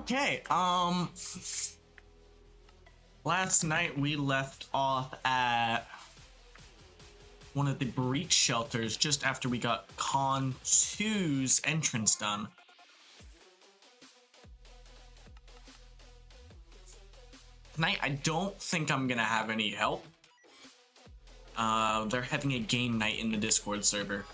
Okay, last night we left off at one of the breach shelters just after we got Con 2's entrance done. Tonight, I don't think I'm gonna have any help. They're having a game night in the Discord server.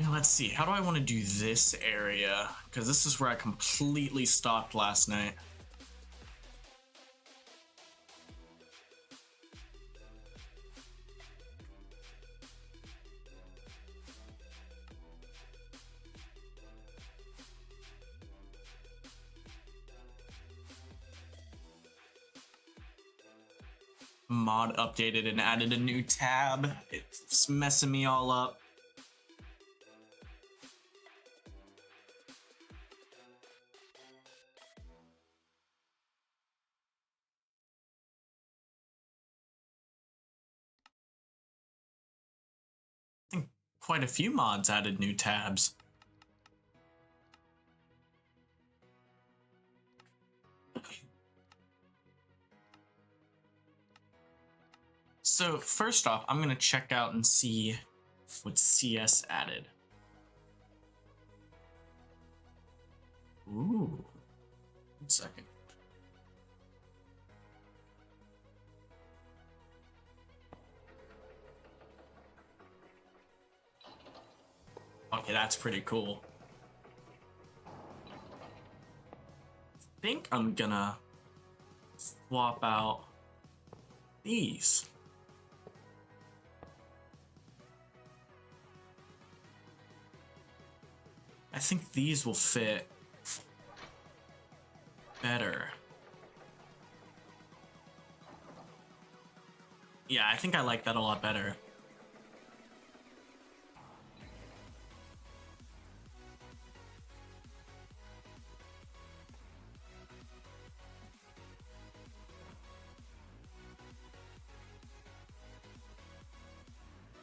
Now, let's see, how do I want to do this area? Because this is where I completely stopped last night. Mod updated and added a new tab. It's messing me all up. I think quite a few mods added new tabs. So first off, I'm gonna check out and see what CS added. Ooh, 1 second. Okay, that's pretty cool. I think I'm gonna swap out these. I think these will fit better. Yeah, I think I like that a lot better.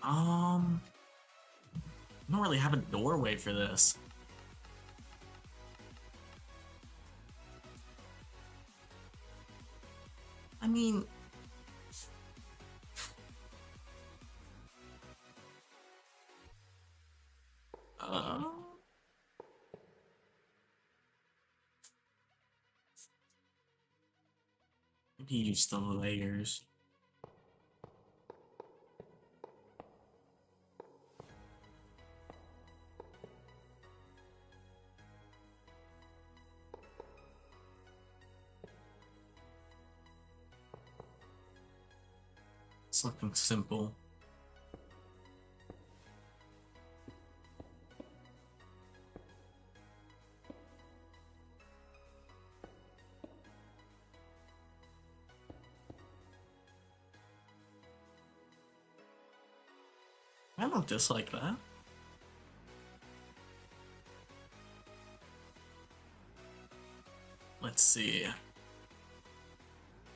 I don't really have a doorway for this. I mean, maybe use the layers. It's looking simple. I don't dislike that. Let's see.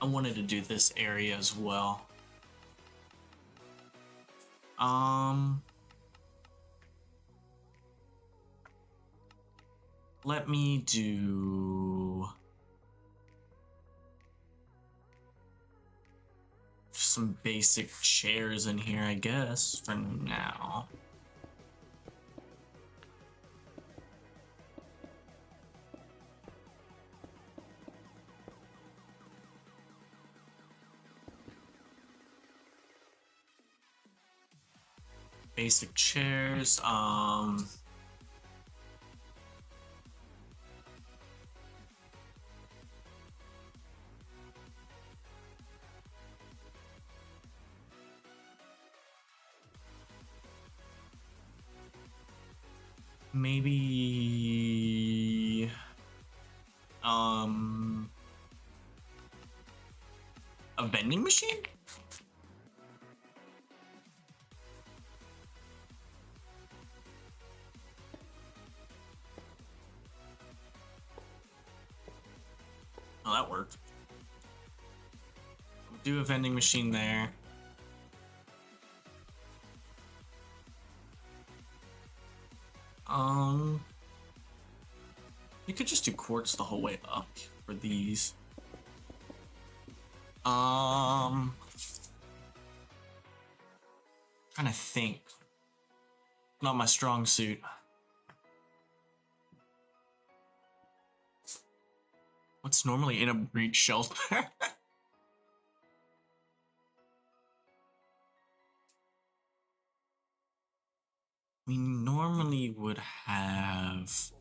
I wanted to do this area as well. Let me do some basic chairs in here, I guess, for now. Basic chairs, maybe a vending machine? Oh, that worked. Do a vending machine there. You could just do quartz the whole way up for these. Trying to think. Not my strong suit. What's normally in a breach shelter? We normally would have...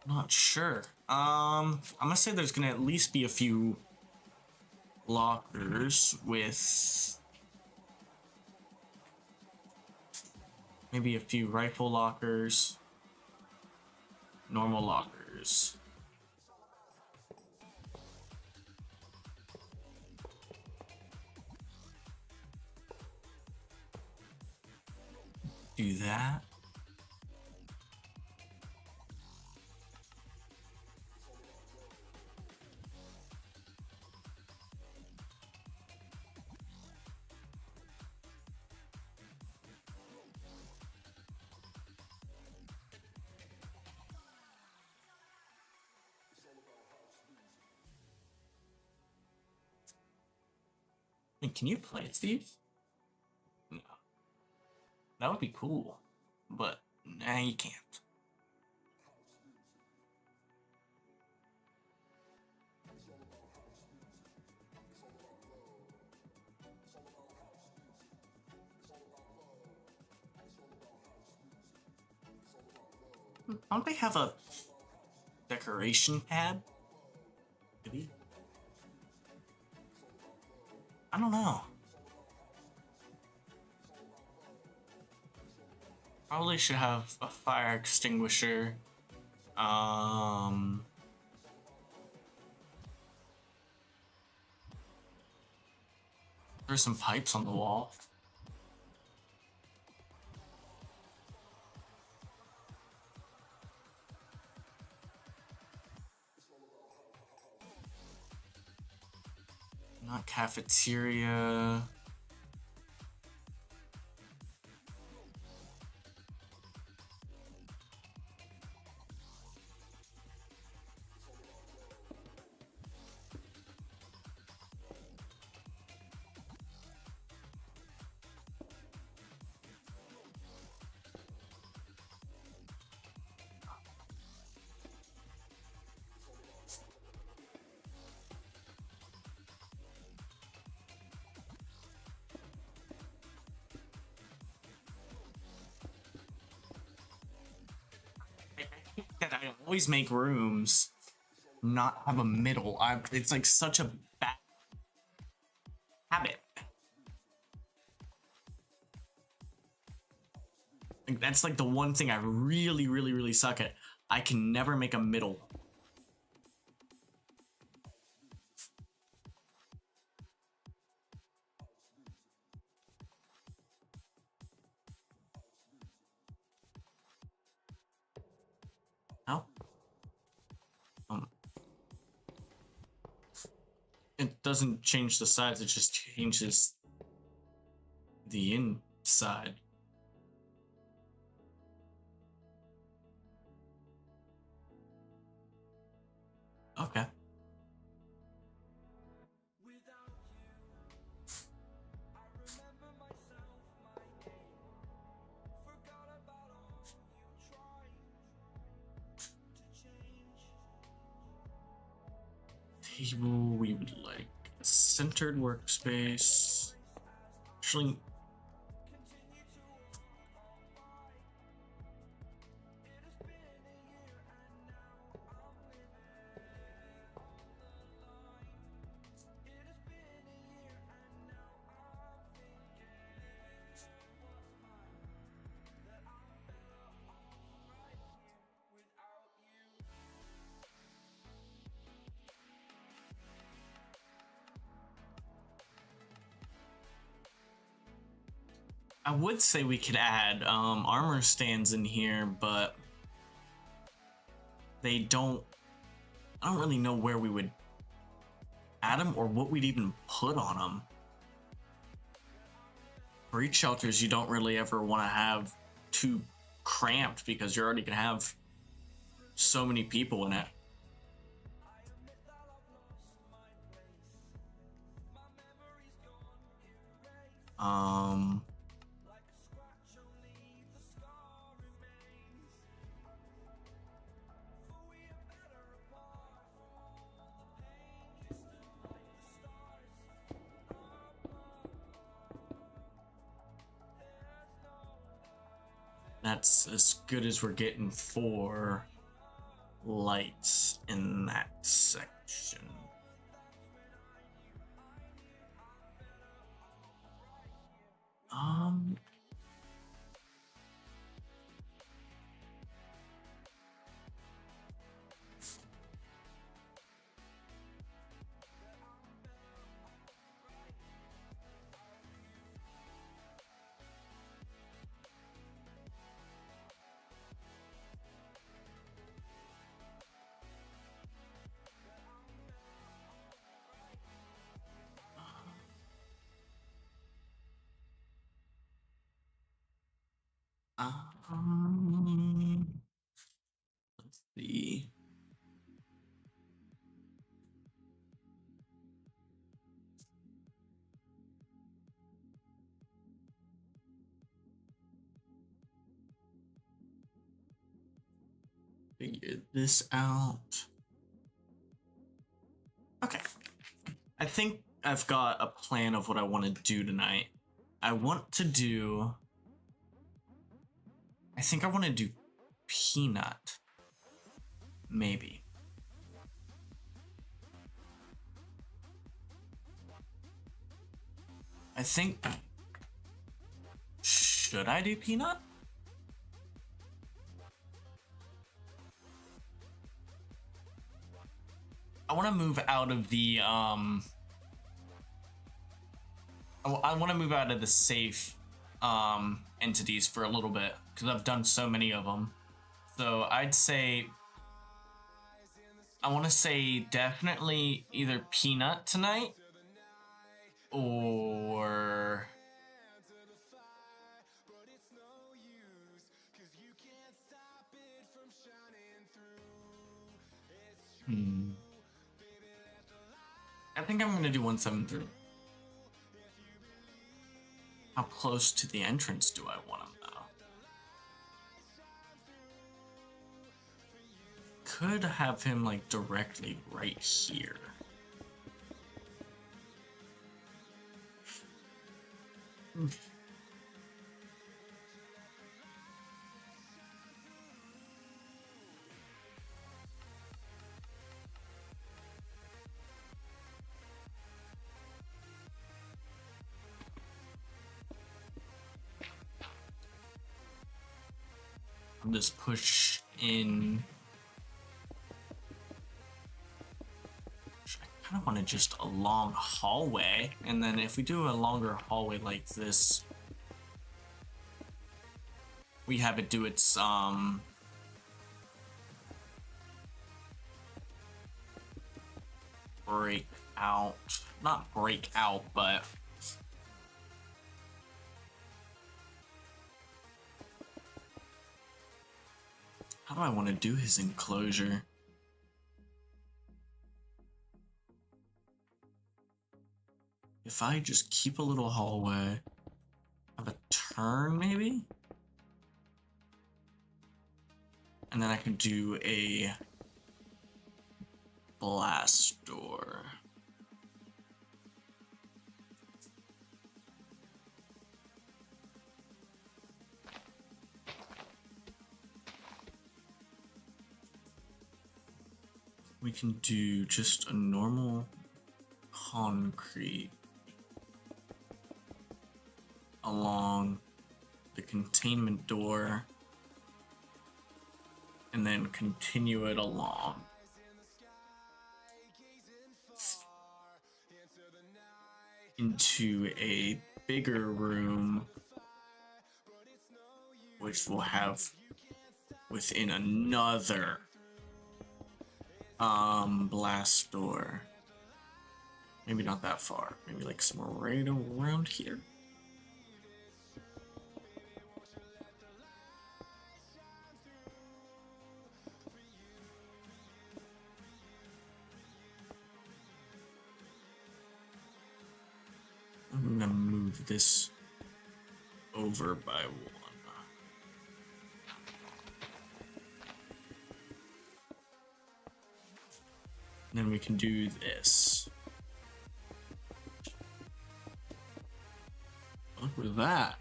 Not sure. I'm gonna say there's gonna at least be a few lockers with maybe a few rifle lockers, normal lockers. Do that. Can you place these? No. That would be cool, but nah, you can't. Don't they have a decoration pad? Maybe? I don't know. Probably should have a fire extinguisher. There's some pipes on the wall. Not cafeteria. That I always make rooms not have a middle. It's like such a bad habit. Like, that's like the one thing I really suck at. I can never make a middle. No? It doesn't change the size, it just changes the inside. Okay. Table, we would like a centered workspace. Actually, I would say we could add armor stands in here, but they don't I don't really know where we would add them or what we'd even put on them. Breach shelters you don't really ever want to have too cramped because you're already gonna have so many people in it. That's as good as we're getting for lights in that section. Let's see. Figure this out. Okay. I think I've got a plan of what I want to do tonight. I think I want to do peanut. Maybe. I think... Should I do peanut? I want to move out of the, I want to move out of the safe, entities for a little bit, because I've done so many of them. So I'd say... I want to say definitely either peanut tonight, or... I think I'm going to do 173. How close to the entrance do I want him, though? Could have him, like, directly right here. I'll just push in. I kind of want to just a long hallway, and then if we do a longer hallway like this, we have it do its break out, not break out, but how do I want to do his enclosure? If I just keep a little hallway, have a turn maybe? And then I can do a blast door. We can do just a normal concrete along the containment door and then continue it along. Into a bigger room, which will have within another Blast door. Maybe not that far. Maybe like somewhere right around here. I'm gonna move this over by one. Then we can do this. Look at that.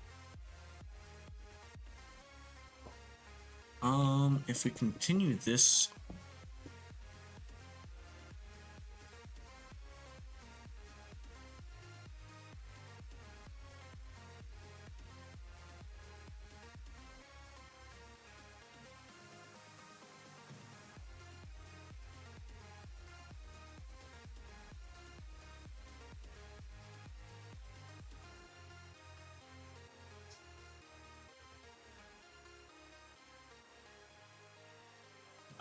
If we continue this.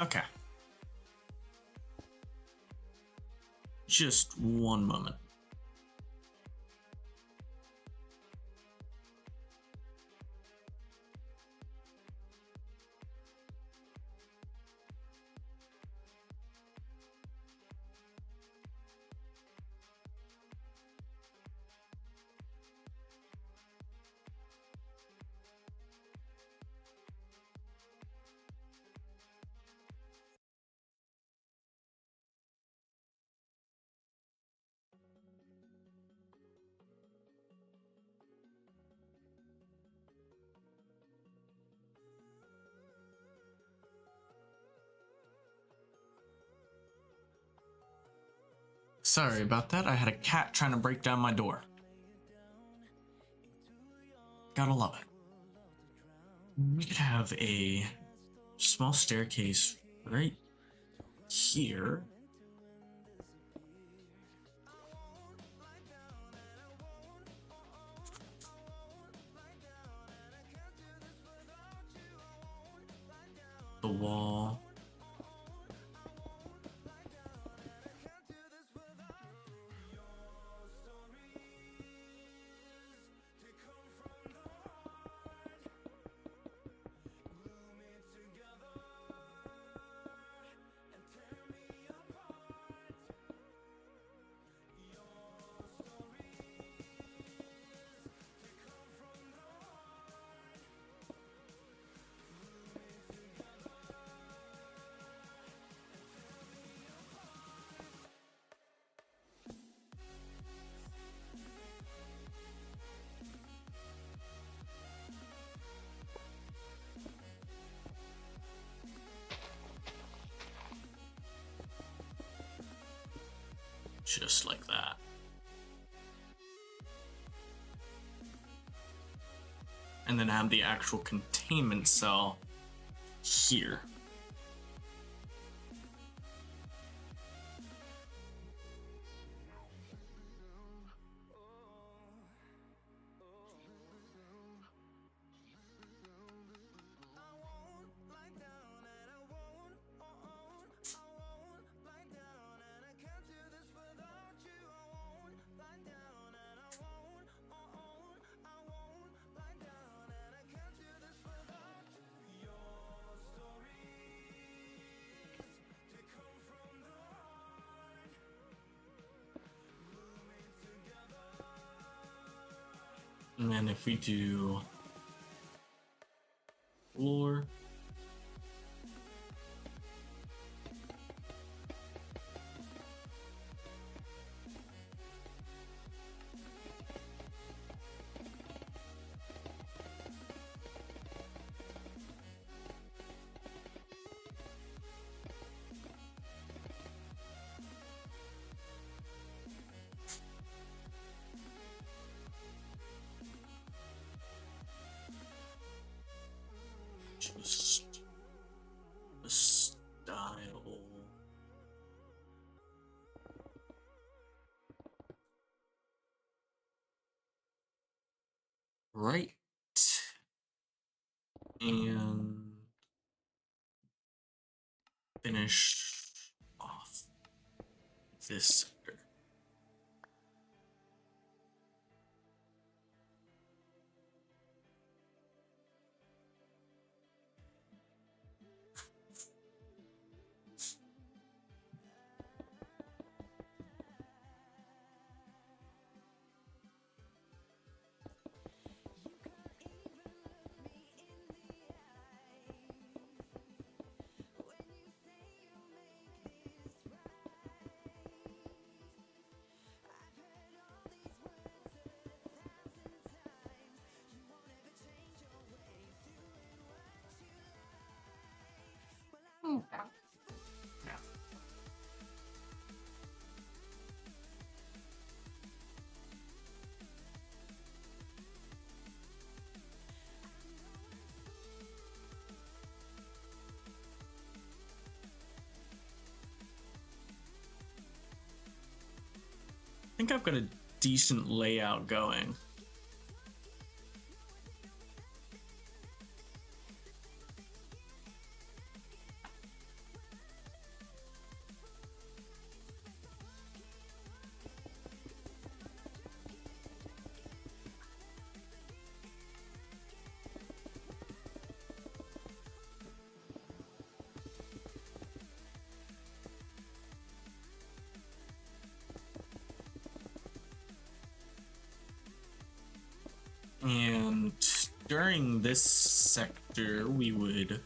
Okay. Just one moment. Sorry about that. I had a cat trying to break down my door. Gotta love it. We could have a small staircase right here. The wall. Just like that. And then have the actual containment cell here. And then if we do floor, just the style. Right. And finish off. this sector. I think I've got a decent layout going. And during this sector, we would...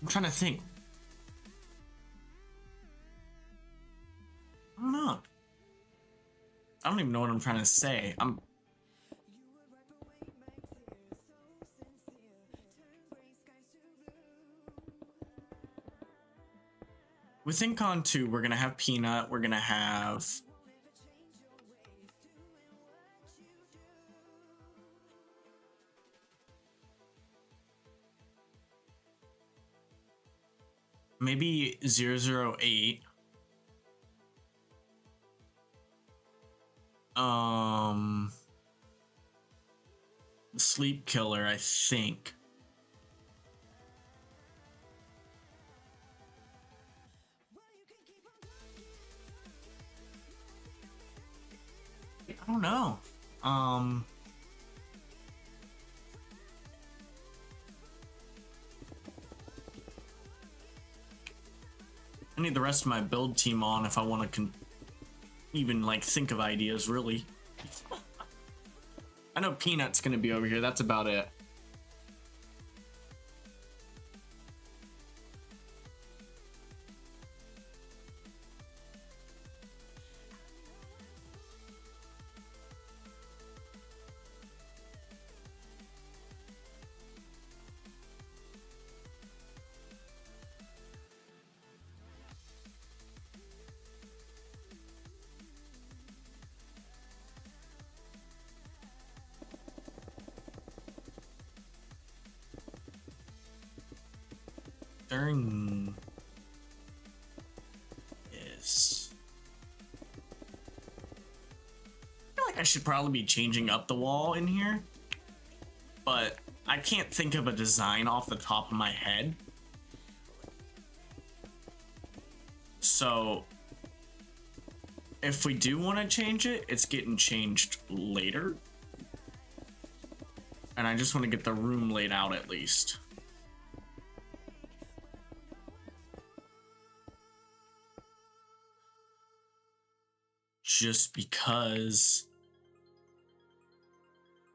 I'm trying to think. I don't know. I don't even know what I'm trying to say. Within Con 2, we're going to have Peanut. We're going to have... maybe 008. Sleep Killer, I think. I don't know. I need the rest of my build team on if I want to even like think of ideas, really. I know Peanut's gonna be over here. That's about it. During this, I feel like I should probably be changing up the wall in here, but I can't think of a design off the top of my head. So if we do want to change it, it's getting changed later. And I just want to get the room laid out at least. Just because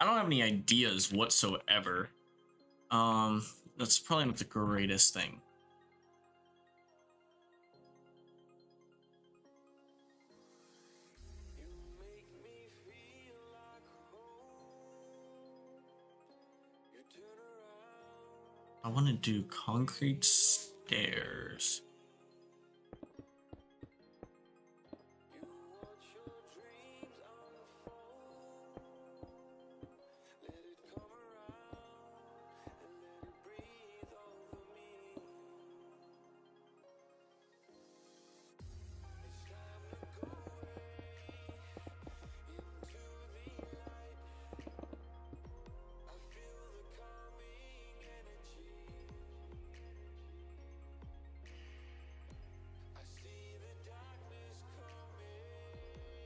I don't have any ideas whatsoever. That's probably not the greatest thing. I want to do concrete stairs.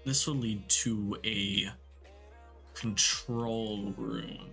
this will lead to a control room.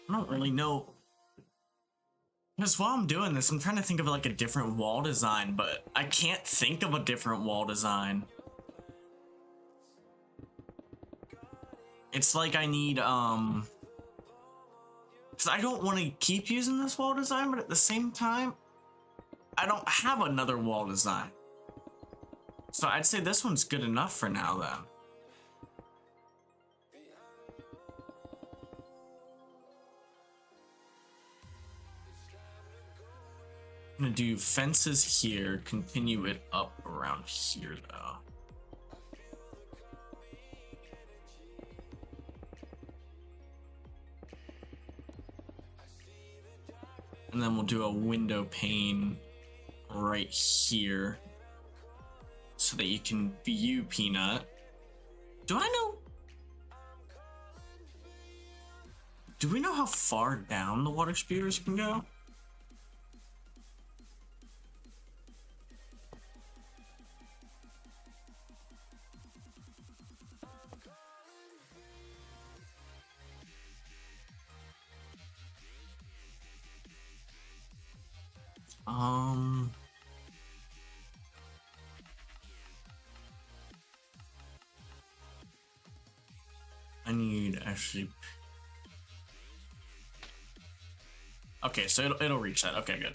I don't really know. Because while I'm doing this, I'm trying to think of like a different wall design, but I can't think of a different wall design. It's like I need, because I don't want to keep using this wall design, but at the same time, I don't have another wall design. So I'd say this one's good enough for now then. I'm gonna do fences here, continue it up around here though. And then we'll do a window pane right here so that you can view Peanut. Do we know how far down the water spewers can go? I need actually. Okay, so it'll reach that. Okay, good.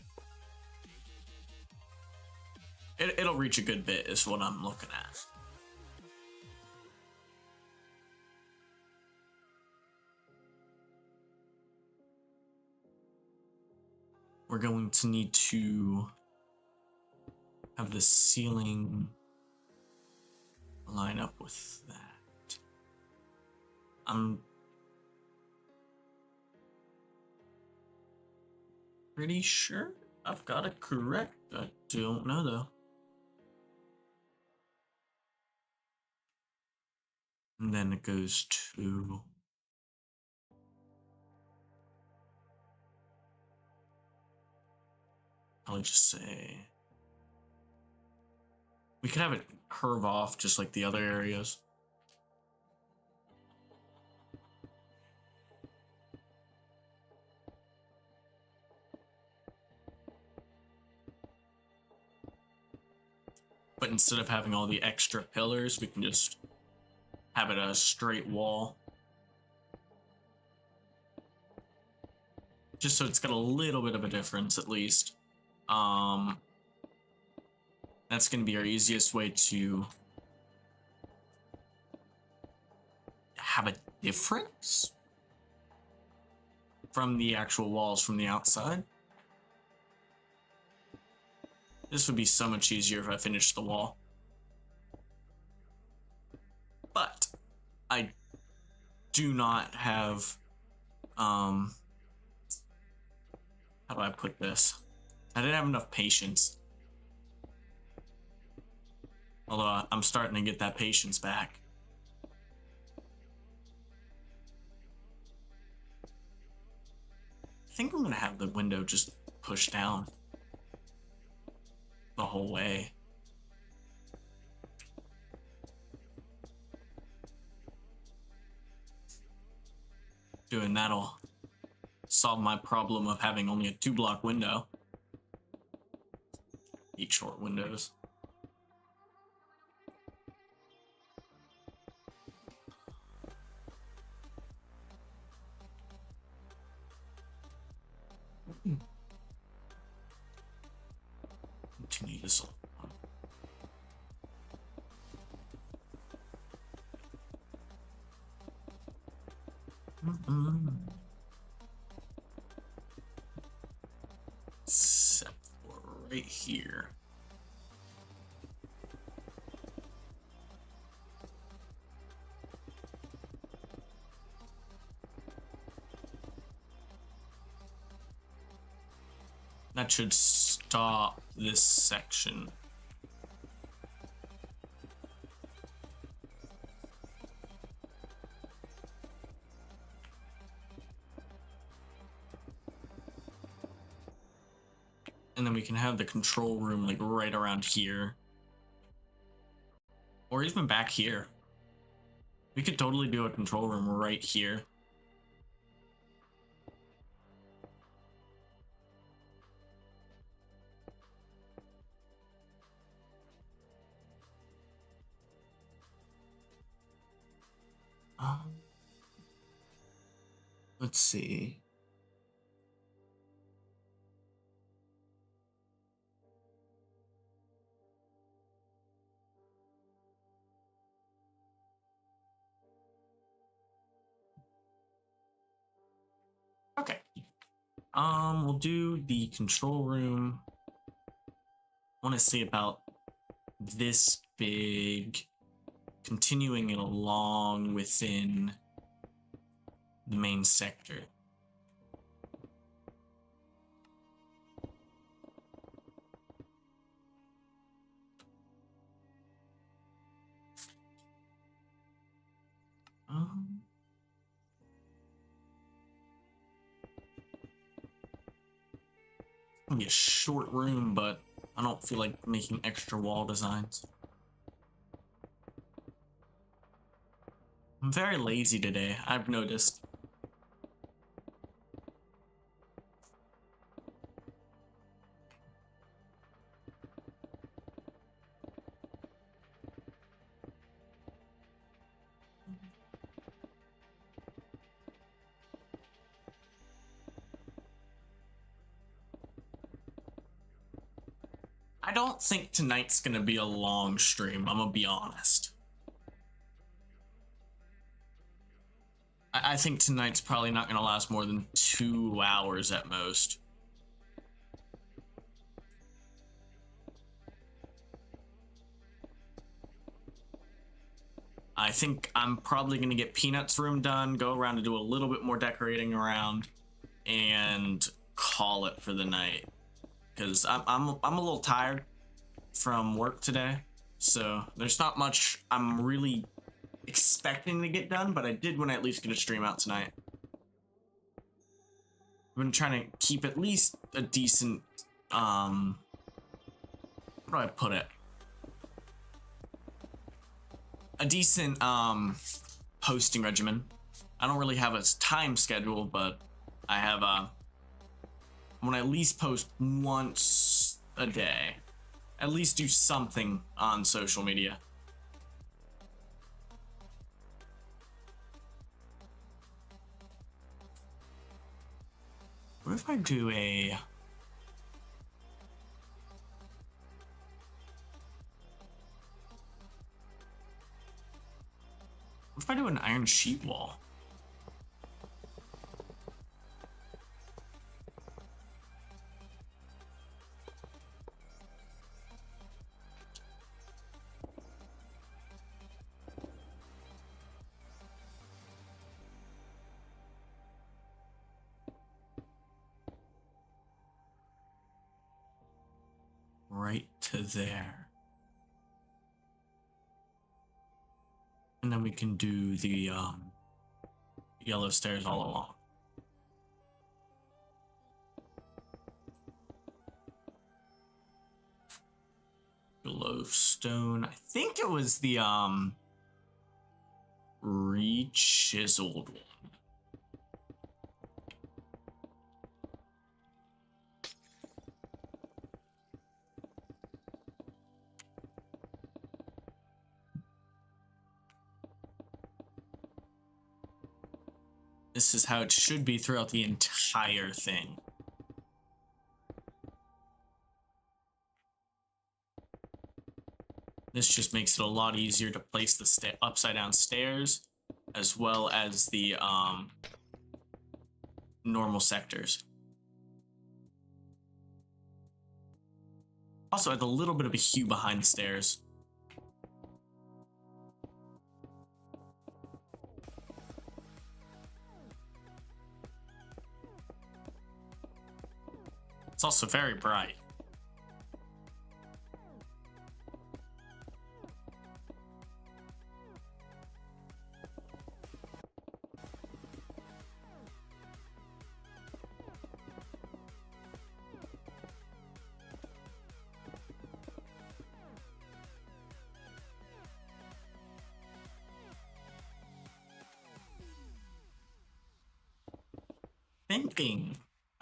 It'll reach a good bit is what I'm looking at. We're going to need to have the ceiling line up with that. I'm pretty sure I've got it correct. I don't know though. And then it goes to I'll just say we could have it curve off just like the other areas. But instead of having all the extra pillars, we can just have it a straight wall. Just so it's got a little bit of a difference at least. That's going to be our easiest way to have a difference from the actual walls from the outside. This would be so much easier if I finished the wall. But I do not have, how do I put this? I didn't have enough patience. Although I'm starting to get that patience back. I think I'm gonna have the window just pushed down the whole way. Doing that'll solve my problem of having only a 2-block window. 8 short windows. Continue this on. Except for right here. That should stop this section. And then we can have the control room like right around here. Or even back here. We could totally do a control room right here. Let's see. Okay. We'll do the control room. I want to see about this big, continuing it along within the main sector. It'll be a short room, but I don't feel like making extra wall designs. I'm very lazy today, I've noticed. I don't think tonight's gonna be a long stream, I'm gonna be honest. I think tonight's probably not gonna last more than 2 hours at most. I think I'm probably gonna get Peanut's room done, go around and do a little bit more decorating around, and call it for the night. Because I'm a little tired from work today, so there's not much I'm really expecting to get done, but I did want to at least get a stream out tonight. I've been trying to keep at least a decent, how do I put it? A decent, posting regimen. I don't really have a time schedule, but I have, I want to at least post once a day. At least do something on social media. What if I do a... What if I do an iron sheet wall? Right to there. And then we can do the yellow stairs all along. Glowstone. I think it was the re-chiseled one. This is how it should be throughout the entire thing. This just makes it a lot easier to place the upside down stairs, as well as the normal sectors. Also, has a little bit of a hue behind the stairs. It's also very bright.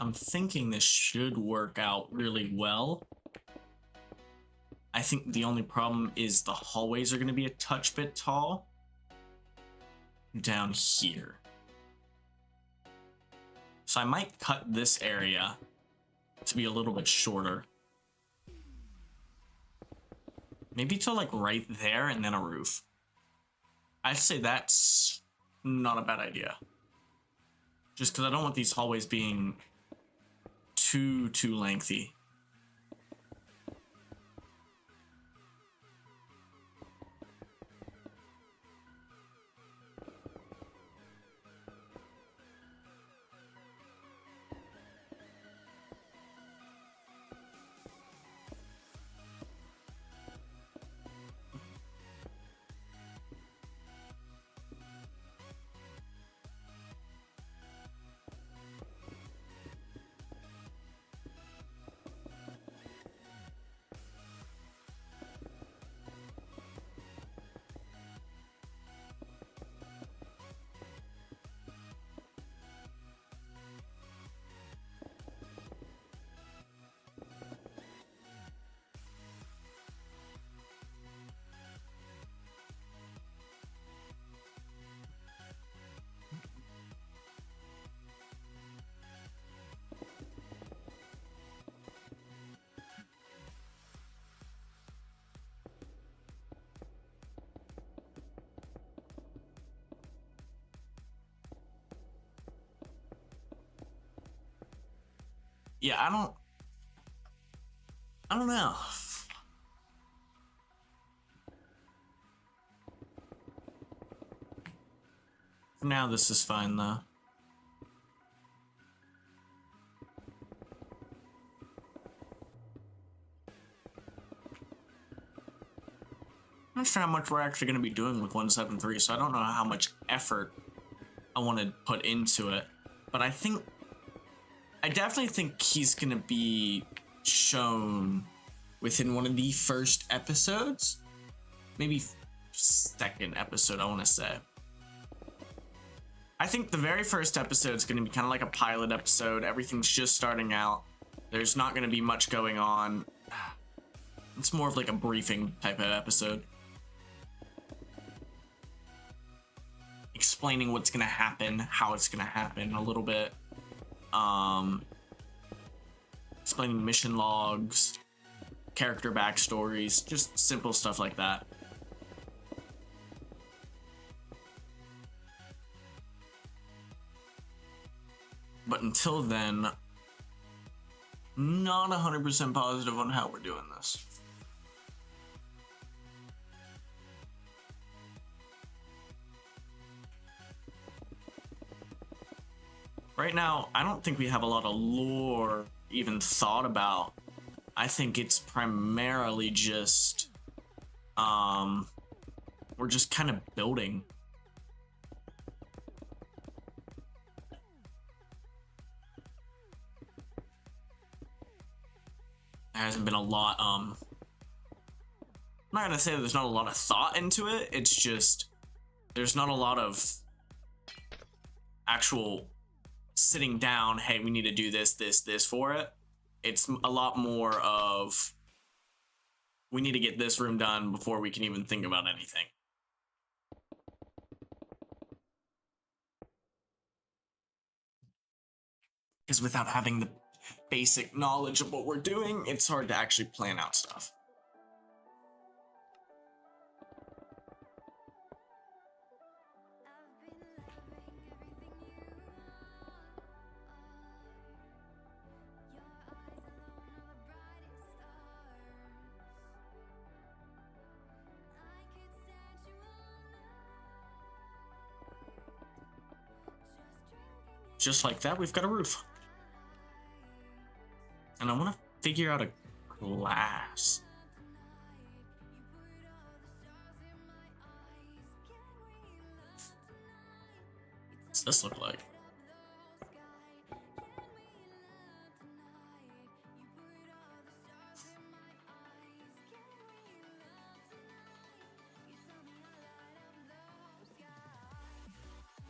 I'm thinking this should work out really well. I think the only problem is the hallways are going to be a touch bit tall down here. So I might cut this area to be a little bit shorter. Maybe to like right there and then a roof. I'd say that's not a bad idea. Just because I don't want these hallways being too lengthy. Yeah, I don't know. For now, this is fine though. I'm not sure how much we're actually going to be doing with 173, so I don't know how much effort I want to put into it. But I definitely think he's going to be shown within one of the first episodes. Maybe second episode, I want to say. I think the very first episode is going to be kind of like a pilot episode. Everything's just starting out. There's not going to be much going on. It's more of like a briefing type of episode. Explaining what's going to happen, how it's going to happen a little bit. Explaining mission logs, character backstories, just simple stuff like that. But until then, not 100% positive on how we're doing this. Right now, I don't think we have a lot of lore even thought about. I think it's primarily just, we're just kind of building. There hasn't been a lot, I'm not gonna say that there's not a lot of thought into it, it's just, there's not a lot of actual sitting down, hey, we need to do this for it. It's a lot more of, we need to get this room done before we can even think about anything. Because without having the basic knowledge of what we're doing, it's hard to actually plan out stuff. Just like that, we've got a roof. And I want to figure out a glass. What's this look like?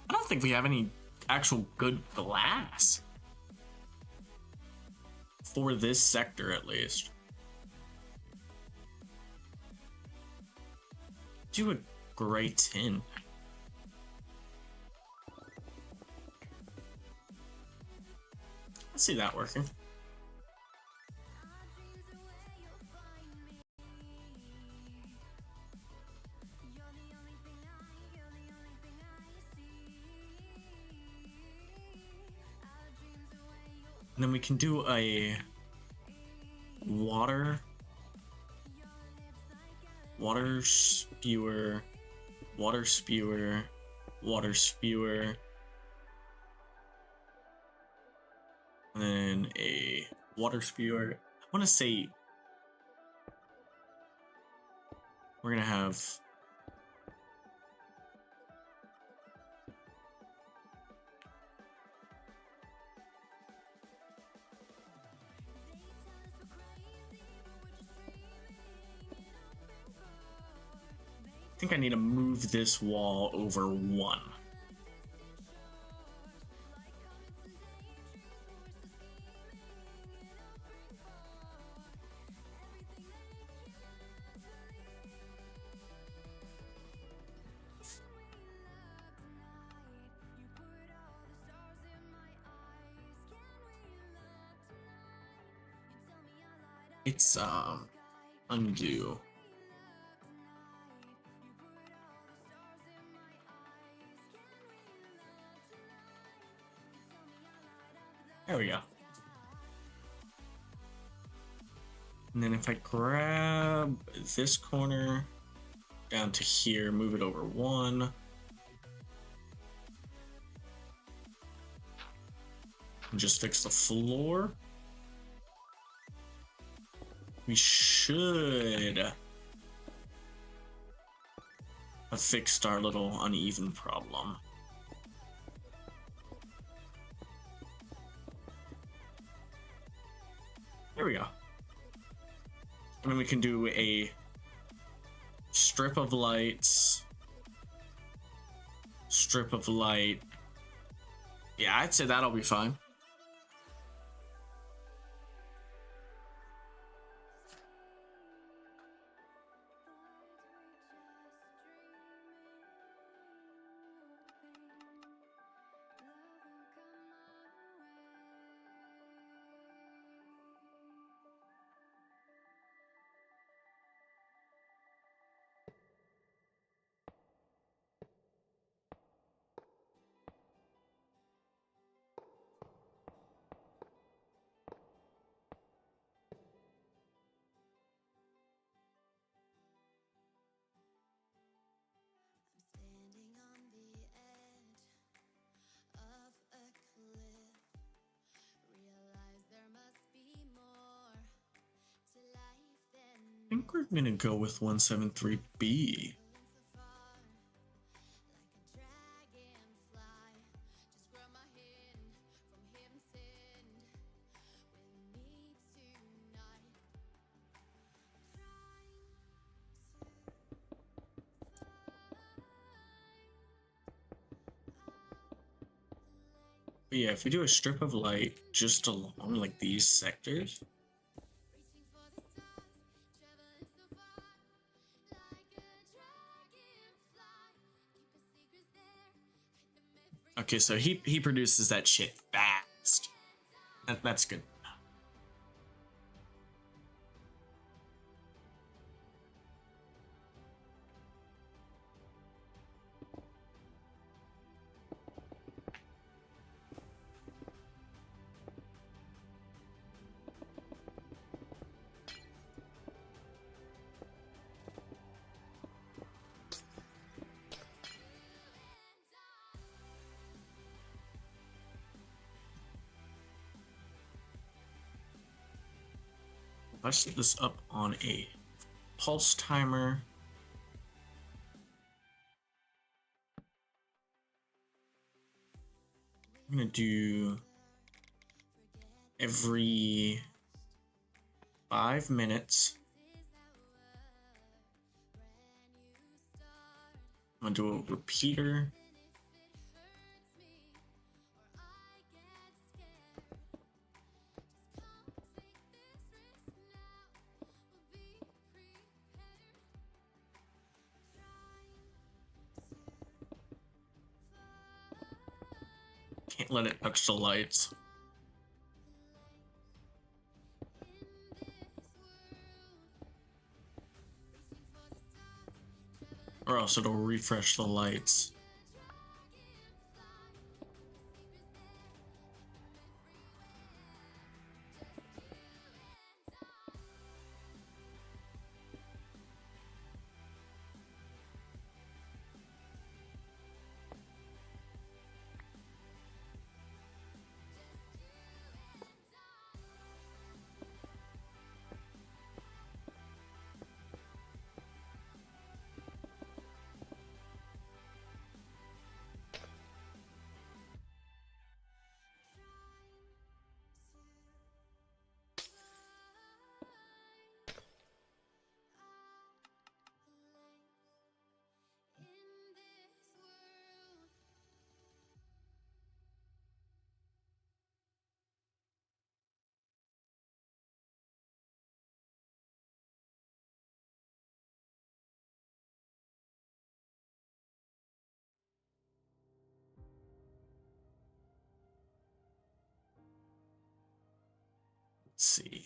I don't think we have any actual good glass. For this sector, at least. Do a gray tin. I see that working. And then we can do a water spewer, water spewer, water spewer, and then a water spewer. I want to say we're gonna have I think I need to move this wall over one. It's undo. There we go. And then if I grab this corner down to here, move it over one. And just fix the floor. We should have fixed our little uneven problem. There we go. And then we can do a strip of lights. Strip of light. Yeah, I'd say that'll be fine. I think we're gonna go with 173B. But yeah, if we do a strip of light just along like these sectors. Okay, so he produces that shit fast. That's good. If I set this up on a pulse timer, I'm gonna do every 5 minutes. I'm gonna do a repeater. Can't let it touch the lights, or else it'll refresh the lights. Let's see.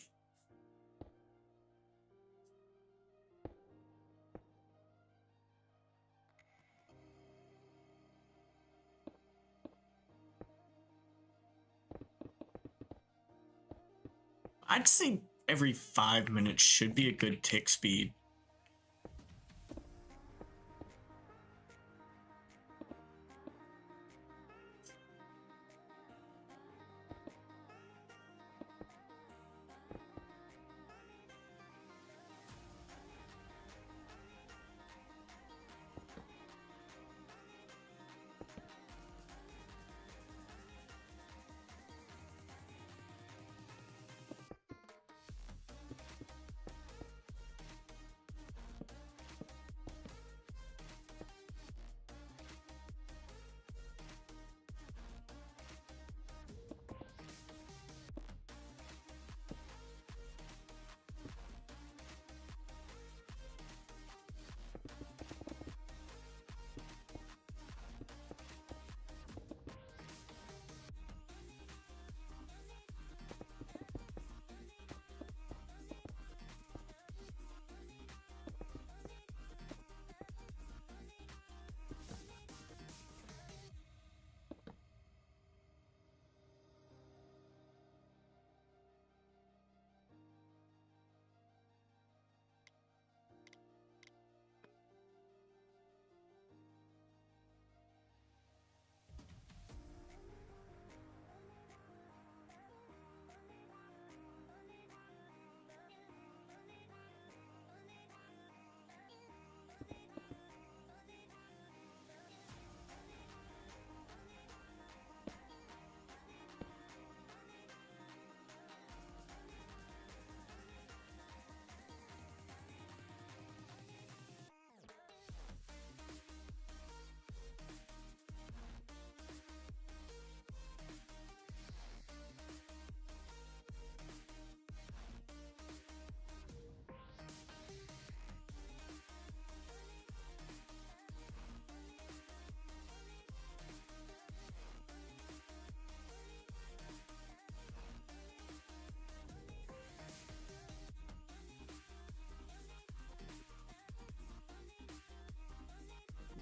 I'd say every 5 minutes should be a good tick speed.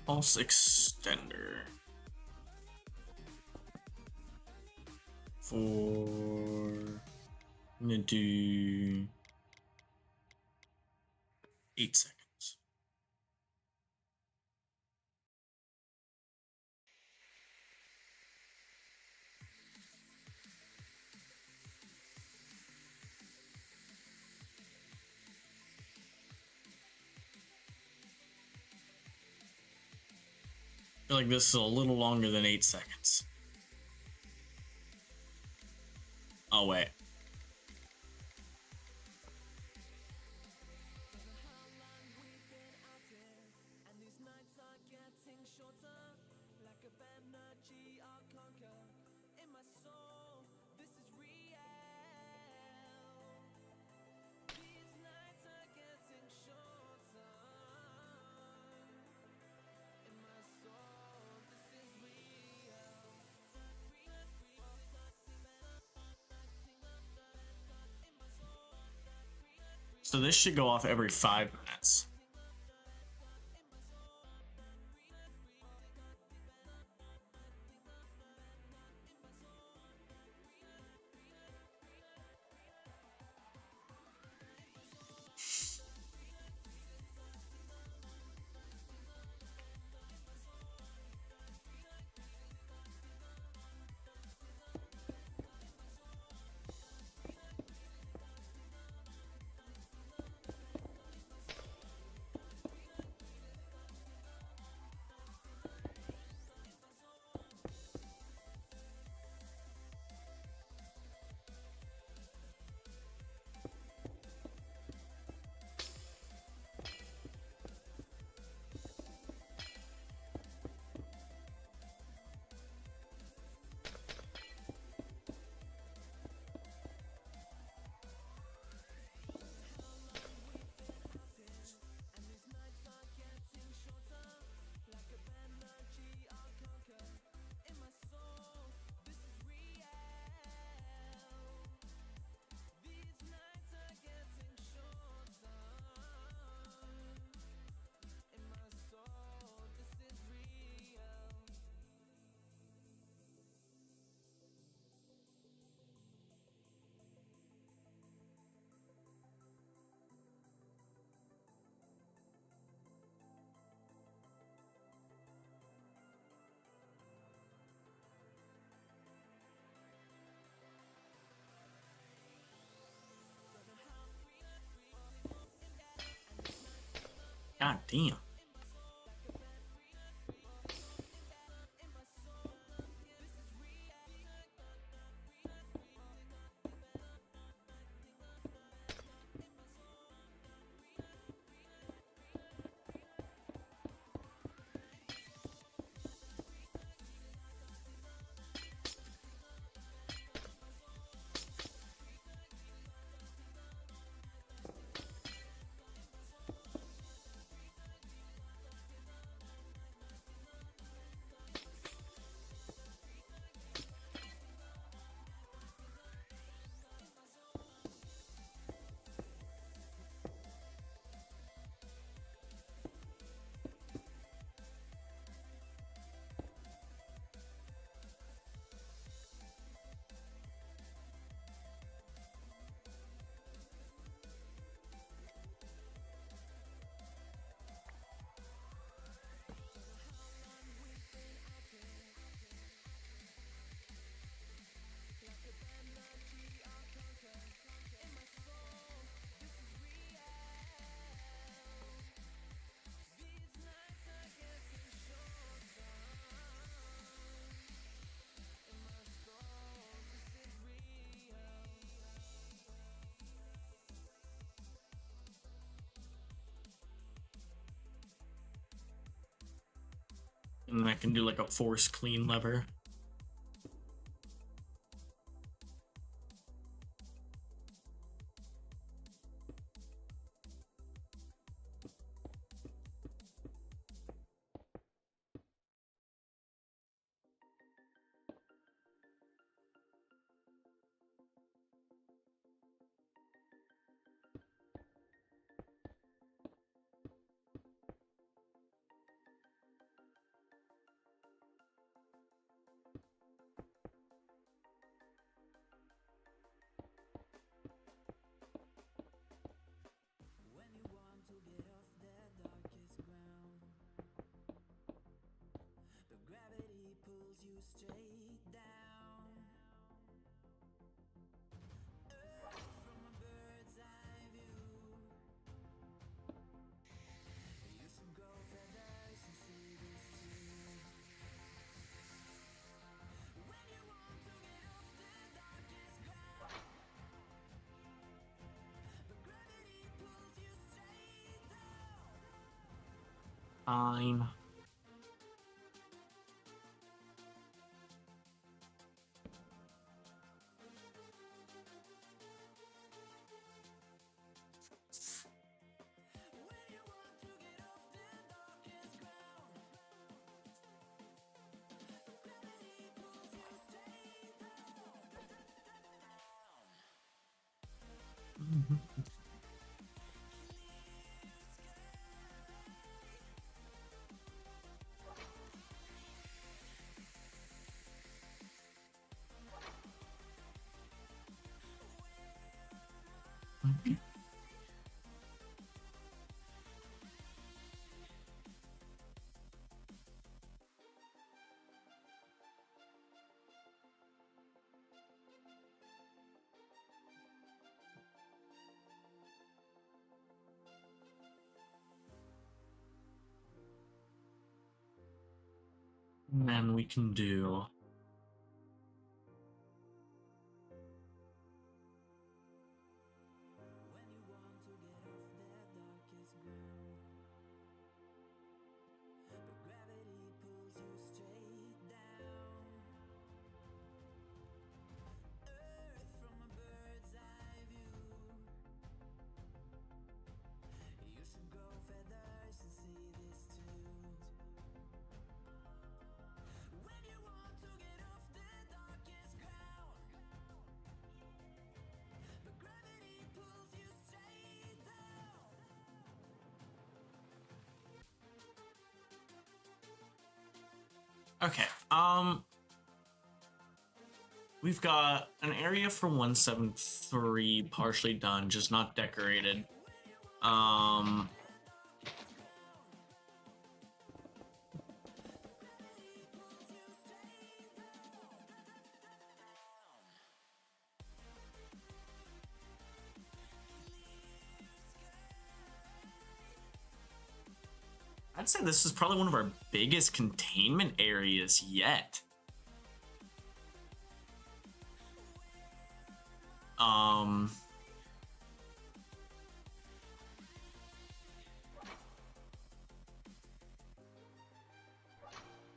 Pulse extender for, I'm gonna do 8 seconds. feel like this is a little longer than 8 seconds. Oh, wait. So this should go off every 5 minutes. God damn. And I can do like a force clean lever. Fine. And then we can do okay. We've got an area for 173 partially done, just not decorated. I'd say this is probably one of our biggest containment areas yet.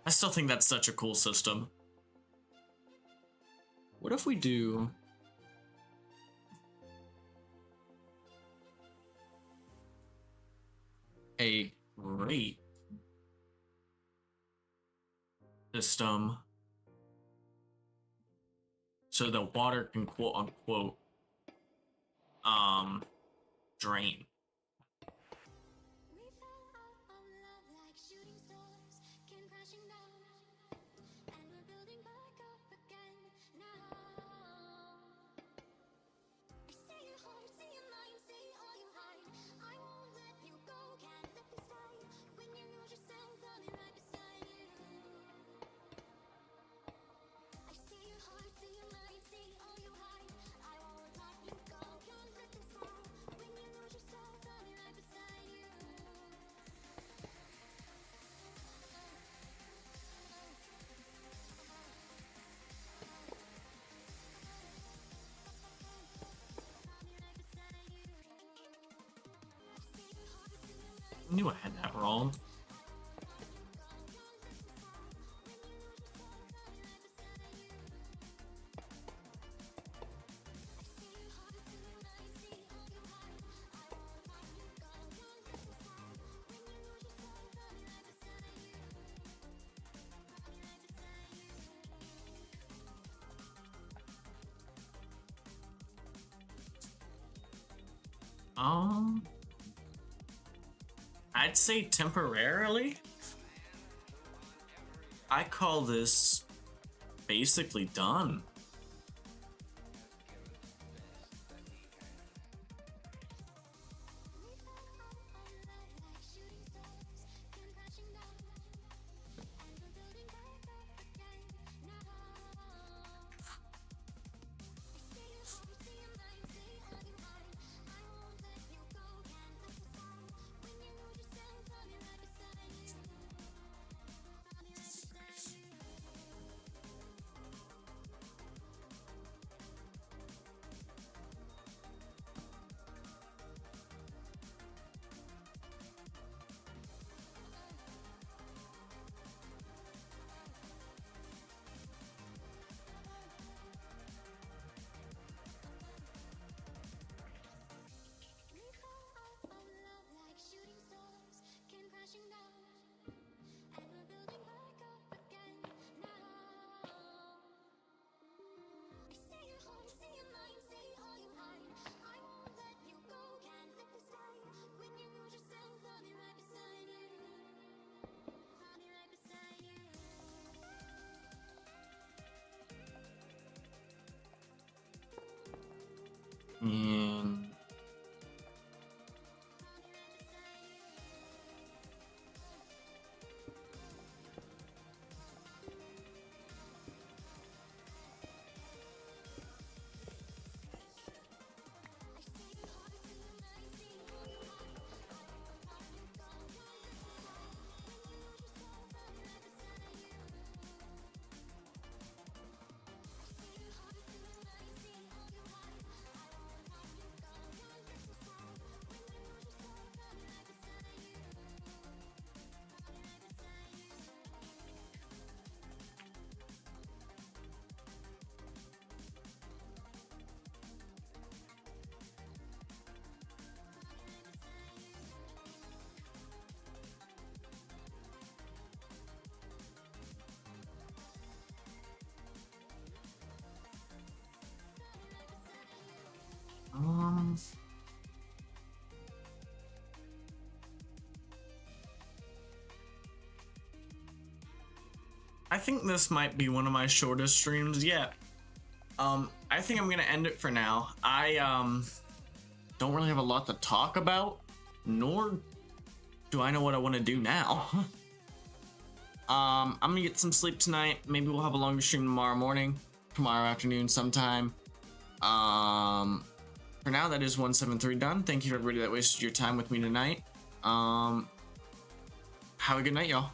I still think that's such a cool system. What if we do a great system so the water can quote unquote drain? I knew I had that wrong. I'd say temporarily. I call this basically done. think this might be one of my shortest streams yet. I think I'm gonna end it for now. I don't really have a lot to talk about, nor do I know what I want to do now. I'm gonna get some sleep tonight. Maybe we'll have a longer stream tomorrow afternoon sometime. For now, that is 173 done. Thank you for everybody that wasted your time with me tonight. Have a good night, y'all.